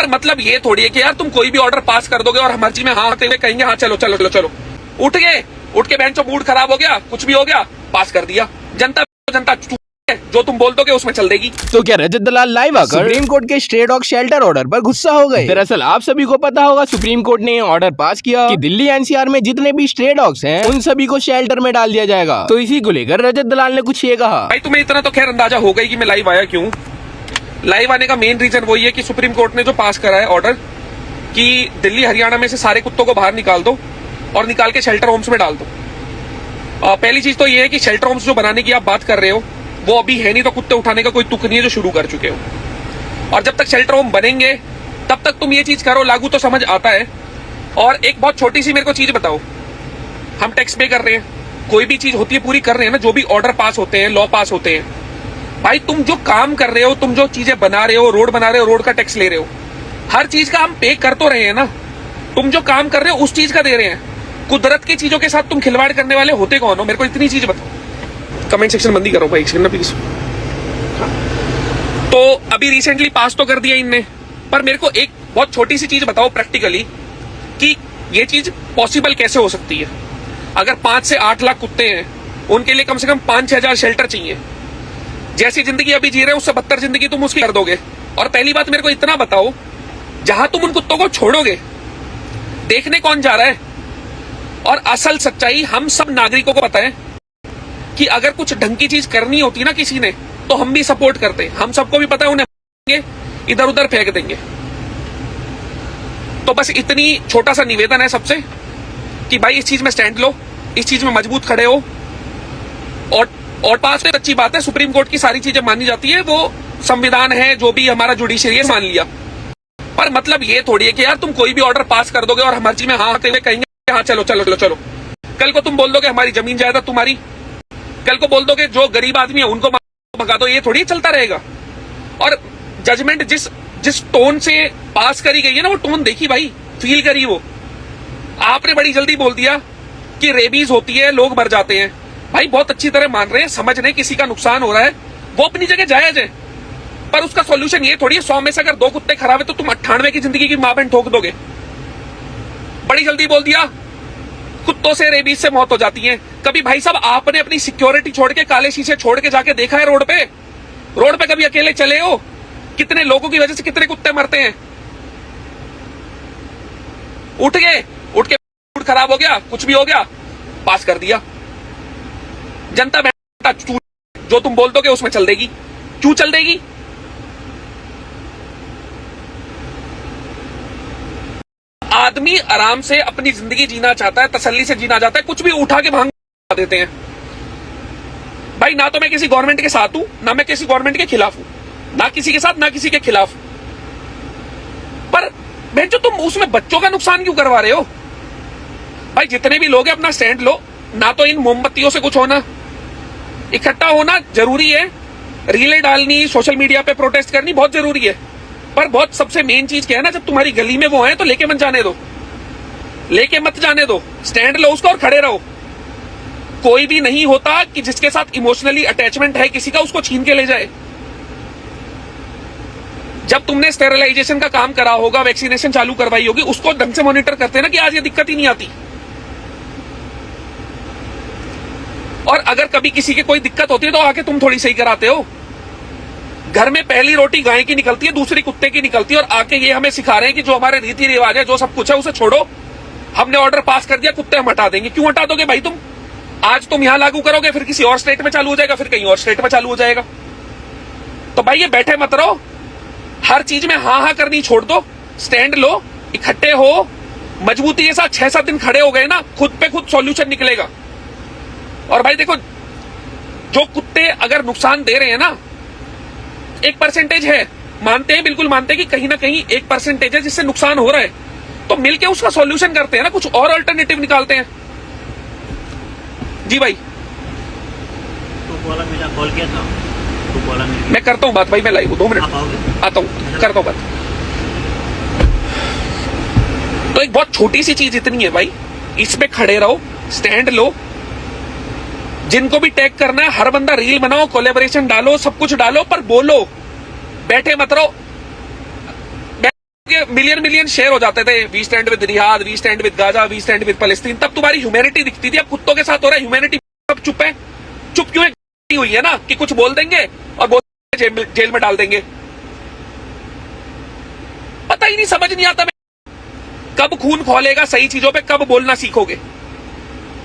पर मतलब ये थोड़ी है कि यार तुम कोई भी ऑर्डर पास कर दोगे और हम मर्जी में हाँ आते हुए कहेंगे हाँ चलो चलो चलो चलो, उठ गए, उठ के बेंचो मूड खराब हो गया, कुछ भी हो गया, पास कर दिया। जनता जनता जो तुम बोल दोगे उसमें चल देगी। तो क्या रजत दलाल लाइव आकर सुप्रीम कोर्ट के स्ट्रे डॉग शेल्टर ऑर्डर पर गुस्सा हो गए? दरअसल आप सभी को पता होगा सुप्रीम कोर्ट ने ऑर्डर पास किया कि दिल्ली एनसीआर में जितने भी स्ट्रे डॉग्स हैं उन सभी को शेल्टर में डाल दिया जाएगा। तो इसी को लेकर रजत दलाल ने कुछ ये कहा। भाई तुम्हें इतना तो खैर अंदाजा हो गई कि मैं लाइव आया क्यों। लाइव आने का मेन रीजन वही है कि सुप्रीम कोर्ट ने जो पास करा है ऑर्डर कि दिल्ली हरियाणा में से सारे कुत्तों को बाहर निकाल दो और निकाल के शेल्टर होम्स में डाल दो। पहली चीज तो ये है कि शेल्टर होम्स जो बनाने की आप बात कर रहे हो वो अभी है नहीं, तो कुत्ते उठाने का कोई तुक नहीं है जो शुरू कर चुके हो। और जब तक शेल्टर होम बनेंगे तब तक तुम ये चीज करो लागू, तो समझ आता है। और एक बहुत छोटी सी मेरे को चीज बताओ, हम टैक्स पे कर रहे हैं, कोई भी चीज होती है पूरी कर रहे हैं ना, जो भी ऑर्डर पास होते हैं, लॉ पास होते हैं। भाई तुम जो काम कर रहे हो, तुम जो चीजें बना रहे हो, रोड बना रहे हो, रोड का टैक्स ले रहे हो, हर चीज का हम पे कर तो रहे हैं ना। तुम जो काम कर रहे हो उस चीज का दे रहे हैं। कुदरत की चीजों के साथ तुम खिलवाड़ करने वाले होते कौन हो? मेरे को इतनी चीज बताओ। कमेंट सेक्शन बंद ही करो भाई, एक प्लीज। तो अभी रिसेंटली पास तो कर दिया इनने, पर मेरे को एक बहुत छोटी सी चीज बताओ प्रैक्टिकली कि ये चीज पॉसिबल कैसे हो सकती है। अगर 5 से 8 लाख कुत्ते हैं, उनके लिए कम से कम 5-6 हजार शेल्टर चाहिए। जैसी जिंदगी अभी जी रहे हैं उससे बदतर जिंदगी तुम उसकी कर दोगे। और पहली बात मेरे को इतना बताओ, जहां तुम उन कुत्तों को छोड़ोगे देखने कौन जा रहा है? और असल सच्चाई हम सब नागरिकों को पता है कि अगर कुछ ढंग की चीज करनी होती ना किसी ने, तो हम भी सपोर्ट करते। हम सबको भी पता है उन्हें इधर उधर फेंक देंगे। तो बस इतनी छोटा सा निवेदन है सबसे कि भाई इस चीज में स्टैंड लो, इस चीज में मजबूत खड़े हो। और पास में अच्छी बात है, सुप्रीम कोर्ट की सारी चीजें मानी जाती है, वो संविधान है, जो भी हमारा जुडिशरी है मान लिया। पर मतलब ये थोड़ी है कि यार तुम कोई भी ऑर्डर पास कर दोगे और हम मर्जी में हाँ आते हुए कहेंगे हाँ चलो चलो चलो चलो। कल को तुम बोल दोगे हमारी जमीन जायदाद तुम्हारी, कल को बोल दोगे जो गरीब आदमी है उनको भगा दो। ये थोड़ी चलता रहेगा। और जजमेंट जिस टोन से पास करी गई है ना, वो टोन देखी भाई, फील करी। वो आपने बड़ी जल्दी बोल दिया कि रेबीज होती है, लोग मर जाते हैं। भाई बहुत अच्छी तरह मान रहे हैं, समझ रहे हैं किसी का नुकसान हो रहा है, वो अपनी जगह जायज है। पर उसका सॉल्यूशन ये थोड़ी है 100 में से अगर 2 कुत्ते खराब है तो तुम 98 की जिंदगी की मां बहन ठोक दोगे। बड़ी जल्दी बोल दिया कुत्तों से रेबीज से मौत हो जाती है। कभी भाई साहब आपने अपनी सिक्योरिटी छोड़ के, काले शीशे छोड़ के जाके देखा है रोड पे कभी अकेले चले हो? कितने लोगों की वजह से कितने कुत्ते मरते हैं। उठ गए, उठ के मूड खराब हो गया, कुछ भी हो गया, पास कर दिया। जनता जो तुम बोल दोगे उसमें चल देगी। क्यों चल देगी? आदमी आराम से अपनी जिंदगी जीना चाहता है, तसल्ली से जीना चाहता है, कुछ भी उठा के भांग देते हैं। भाई ना तो मैं किसी गवर्नमेंट के साथ हूं, ना मैं किसी गवर्नमेंट के खिलाफ हूं, ना किसी के साथ ना किसी के खिलाफ। पर मैं जो तुम उसमें बच्चों का नुकसान क्यों करवा रहे हो? भाई जितने भी लोग हैं अपना स्टैंड लो। ना तो इन मोमबत्तियों से कुछ होना, इकट्ठा होना जरूरी है, रीलें डालनी, सोशल मीडिया पे प्रोटेस्ट करनी बहुत जरूरी है। पर बहुत सबसे मेन चीज क्या है ना, जब तुम्हारी गली में वो है तो लेके मत जाने दो, लेके मत जाने दो। स्टैंड लो उसका और खड़े रहो। कोई भी नहीं होता कि जिसके साथ इमोशनली अटैचमेंट है किसी का, उसको छीन के ले जाए। जब तुमने स्टेरिलाइजेशन का काम करा होगा, वैक्सीनेशन चालू करवाई होगी, उसको ढंग से मॉनिटर करते ना कि आज ये दिक्कत ही नहीं आती। और अगर कभी किसी के कोई दिक्कत होती है तो आके तुम थोड़ी सही कराते हो। घर में पहली रोटी गाय की निकलती है, दूसरी कुत्ते की निकलती है, और आके ये हमें सिखा रहे हैं कि जो हमारे रीति रिवाज है, जो सब कुछ है, उसे छोड़ो। हमने ऑर्डर पास कर दिया, कुत्ते हम हटा देंगे। क्यों हटा दोगे भाई तुम? आज तुम यहां लागू करोगे, फिर किसी और स्टेट में चालू हो जाएगा, फिर कहीं और स्टेट में चालू हो जाएगा। तो भाई ये बैठे मत रहो, हर चीज में हाँ हाँ करनी छोड़ दो। स्टैंड लो, इकट्ठे हो, मजबूती के साथ 6-7 दिन खड़े हो गए ना, खुद पे खुद सॉल्यूशन निकलेगा। और भाई देखो, जो कुत्ते अगर नुकसान दे रहे हैं ना, 1% है, मानते हैं, बिल्कुल मानते हैं कि कहीं ना कहीं 1% है जिससे नुकसान हो रहा है, तो मिलके उसका सॉल्यूशन करते हैं ना, कुछ और अल्टरनेटिव निकालते हैं। जी भाई तो बोला मेरा कॉल किया था, तो बोला मैं करता हूँ बात भाई, मैं लाइव हूँ, 2 मिनट आता हूँ, करता हूँ बात। तो एक बहुत छोटी सी चीज इतनी है भाई, इस पे खड़े रहो, स्टैंड लो। जिनको भी टैग करना है, हर बंदा रील बनाओ, कोलैबोरेशन डालो, सब कुछ डालो, पर बोलो, बैठे मत रहो। मिलियन शेयर हो जाते थे, we stand with Riyadh, we stand with Gaza, we stand with फलस्तीन, तब तुम्हारी ह्यूमैनिटी दिखती थी। अब कुत्तों के साथ हो रहा है ह्यूमैनिटी। अब चुप है, चुप क्यों है? हुई है ना कि कुछ बोल देंगे और जेल में डाल देंगे। पता ही नहीं, समझ नहीं आता कब खून खोलेगा सही चीजों पे, कब बोलना सीखोगे।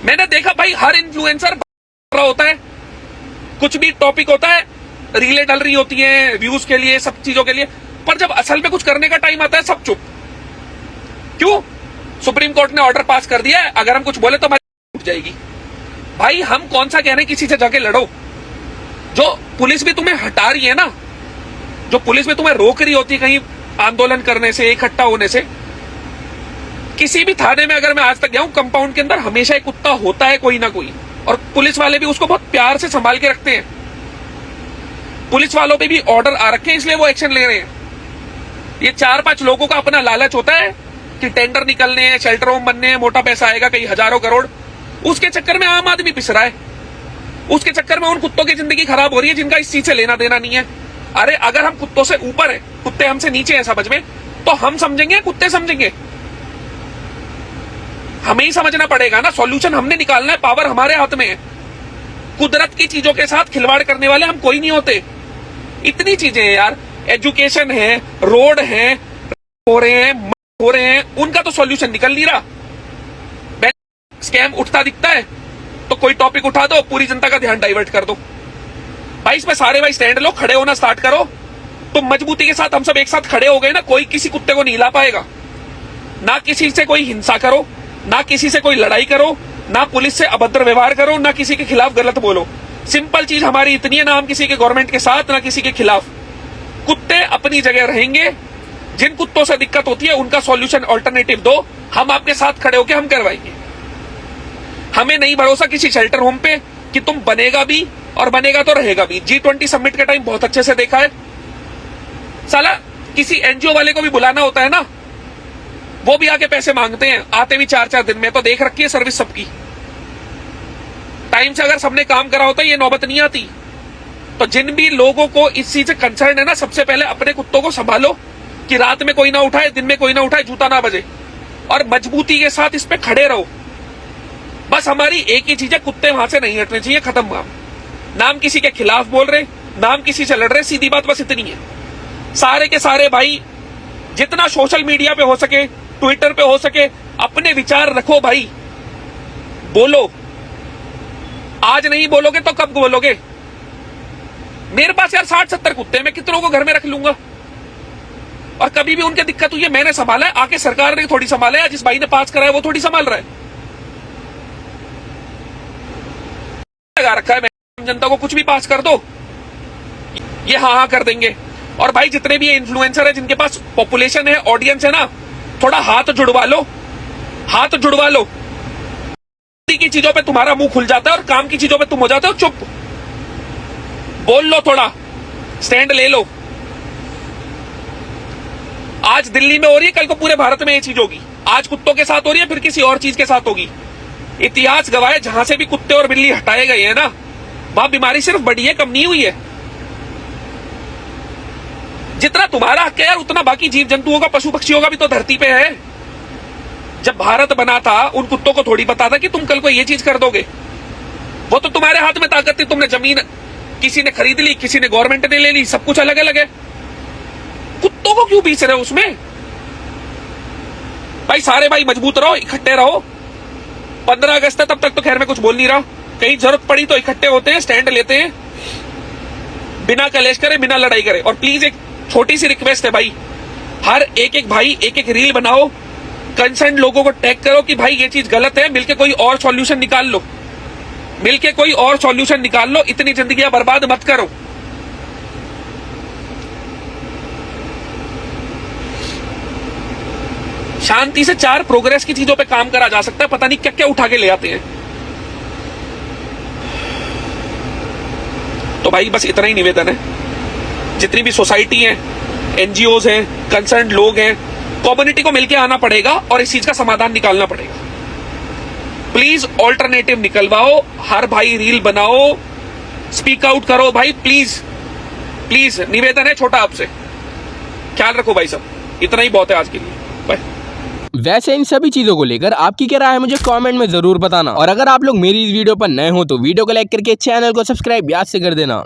मैंने देखा भाई हर इन्फ्लुएंसर रहा होता है, कुछ भी टॉपिक होता है, रीलें डल रही होती हैं व्यूज के लिए, सब चीजों के लिए, पर जब असल में कुछ करने का टाइम आता है सब चुप। क्यों? सुप्रीम कोर्ट ने ऑर्डर पास कर दिया है, अगर हम कुछ बोले तो हमारी उठ जाएगी। भाई हम कौन सा कह रहे हैं किसी से जाके लड़ो? जो पुलिस भी तुम्हें हटा रही है ना, जो पुलिस भी तुम्हें रोक रही होती है कहीं आंदोलन करने से, इकट्ठा होने से, किसी भी थाने में अगर मैं आज तक गया हूं, कंपाउंड के अंदर हमेशा एक कुत्ता होता है कोई ना कोई, और पुलिस वाले भी उसको बहुत प्यार से संभाल के रखते हैं। पुलिस वालों पे भी ऑर्डर आ रखे हैं, इसलिए वो एक्शन ले रहे हैं। ये 4-5 लोगों का अपना लालच होता है कि टेंडर निकलने हैं, शेल्टर होम बनने हैं, मोटा पैसा आएगा, कई हजारों करोड़, उसके चक्कर में आम आदमी पिस रहा है। उसके चक्कर में उन कुत्तों की जिंदगी खराब हो रही है जिनका इस चीज से लेना देना नहीं है। अरे अगर हम कुत्तों से ऊपर है, कुत्ते हमसे नीचे हैं समझ में, तो हम समझेंगे कुत्ते समझेंगे? हमें ही समझना पड़ेगा ना, सॉल्यूशन हमने निकालना है, पावर हमारे हाथ में है। कुदरत की चीजों के साथ खिलवाड़ करने वाले हम कोई नहीं होते। इतनी चीजें हैं यार, एजुकेशन है, रोड है, हो रहे हैं, उनका तो सॉल्यूशन निकल नहीं रहा। स्कैम उठता दिखता है तो कोई टॉपिक उठा दो, पूरी जनता का ध्यान डाइवर्ट कर दो। भाई इसमें सारे भाई स्टैंड लो, खड़े होना स्टार्ट करो। तो मजबूती के साथ हम सब एक साथ खड़े हो गए ना, कोई किसी कुत्ते को नहीं हिला पाएगा। ना किसी से कोई हिंसा करो, ना किसी से कोई लड़ाई करो, ना पुलिस से अभद्र व्यवहार करो, ना किसी के खिलाफ गलत बोलो। सिंपल चीज हमारी इतनी है, ना हम किसी के गवर्नमेंट के साथ, ना किसी के खिलाफ। कुत्ते अपनी जगह रहेंगे, जिन कुत्तों से दिक्कत होती है उनका सॉल्यूशन ऑल्टरनेटिव दो, हम आपके साथ खड़े होकर हम करवाएंगे। हमें नहीं भरोसा किसी शेल्टर होम पे कि तुम बनेगा भी और बनेगा तो रहेगा भी। G20 समिट के टाइम बहुत अच्छे से देखा है, साला किसी एनजीओ वाले को भी बुलाना होता है ना, वो भी आके पैसे मांगते हैं, आते भी 4-4 दिन में। तो देख रखी है सर्विस सबकी, टाइम से अगर सबने काम करा होता ये नौबत नहीं आती। तो जिन भी लोगों को इस चीज से कंसर्न है ना, सबसे पहले अपने कुत्तों को संभालो कि रात में कोई ना उठाए, दिन में कोई ना उठाए, जूता ना बजे, और मजबूती के साथ इस पे खड़े रहो। बस हमारी एक ही चीज है, कुत्ते वहां से नहीं हटने चाहिए, खत्म काम। नाम किसी के खिलाफ बोल रहे, नाम किसी से लड़ रहे, सीधी बात बस इतनी है। सारे के सारे भाई जितना सोशल मीडिया पे हो सके, ट्विटर पे हो सके, अपने विचार रखो भाई, बोलो। आज नहीं बोलोगे तो कब बोलोगे? मेरे पास यार 60-70 कुत्ते हैं, मैं कितनों को घर में रख लूंगा? और कभी भी उनके दिक्कत हुई है मैंने संभाला है, आके सरकार ने थोड़ी संभाला है, जिस भाई ने पास कराया वो थोड़ी संभाल रहा है। लगा रखा है, मैं जनता को कुछ भी पास कर दो ये हाँ कर देंगे। और भाई जितने भी इन्फ्लुएंसर है, जिनके पास पॉपुलेशन है, ऑडियंस है ना, थोड़ा हाथ जुड़वा लो, हाथ जुड़वा लो। की चीजों पे तुम्हारा मुंह खुल जाता है और काम की चीजों पे तुम हो जाते हो चुप। बोल लो, थोड़ा स्टैंड ले लो। आज दिल्ली में हो रही है, कल को पूरे भारत में ये चीज होगी। आज कुत्तों के साथ हो रही है, फिर किसी और चीज के साथ होगी। इतिहास गवाह है, जहां से भी कुत्ते और बिल्ली हटाए गए हैं ना, वहां बीमारी सिर्फ बढ़ी है, कम नहीं हुई है। जितना तुम्हारा हक है यार, उतना बाकी जीव जंतुओं का, पशु पक्षियों का भी तो धरती पे है। जब भारत बना था, उन कुत्तों को थोड़ी पता था कि तुम कल को ये चीज कर दोगे। वो तो तुम्हारे हाथ में ताकत थी, तुमने जमीन किसी ने खरीद ली, किसी ने गवर्नमेंट ने ले ली, सब कुछ अलग अलग है। कुत्तों को क्यों पीस रहे हो उसमें? भाई सारे भाई मजबूत रहो, इकट्ठे रहो। 15 अगस्त है, तब तक तो खैर मैं कुछ बोल नहीं रहा। कहीं जरूरत पड़ी तो इकट्ठे होते हैं, स्टैंड लेते हैं, बिना कलेश करे, बिना लड़ाई करे। और प्लीज एक छोटी सी रिक्वेस्ट है भाई, हर एक भाई एक रील बनाओ, कंसर्न लोगों को टैग करो कि भाई ये चीज गलत है, मिलके कोई और सॉल्यूशन निकाल लो, मिलके कोई और सॉल्यूशन निकाल लो। इतनी जिंदगियां बर्बाद मत करो। शांति से 4 प्रोग्रेस की चीजों पे काम करा जा सकता है, पता नहीं क्या क्या उठा के ले आते हैं। तो भाई बस इतना ही निवेदन है, जितनी भी सोसाइटी है, एनजीओज हैं, कंसर्न लोग हैं, कम्युनिटी को मिलके आना पड़ेगा और इस चीज का समाधान निकालना पड़ेगा। प्लीज ऑल्टरनेटिव निकलवाओ, हर भाई रील बनाओ, स्पीक आउट करो भाई, प्लीज प्लीज निवेदन है छोटा आपसे। ख्याल रखो भाई सब। इतना ही बहुत है आज के लिए। बाय। वैसे इन सभी चीजों को लेकर आपकी क्या राय है मुझे कमेंट में जरूर बताना, और अगर आप लोग मेरी इस वीडियो पर नए हो तो वीडियो को लाइक करके चैनल को सब्सक्राइब याद से कर देना।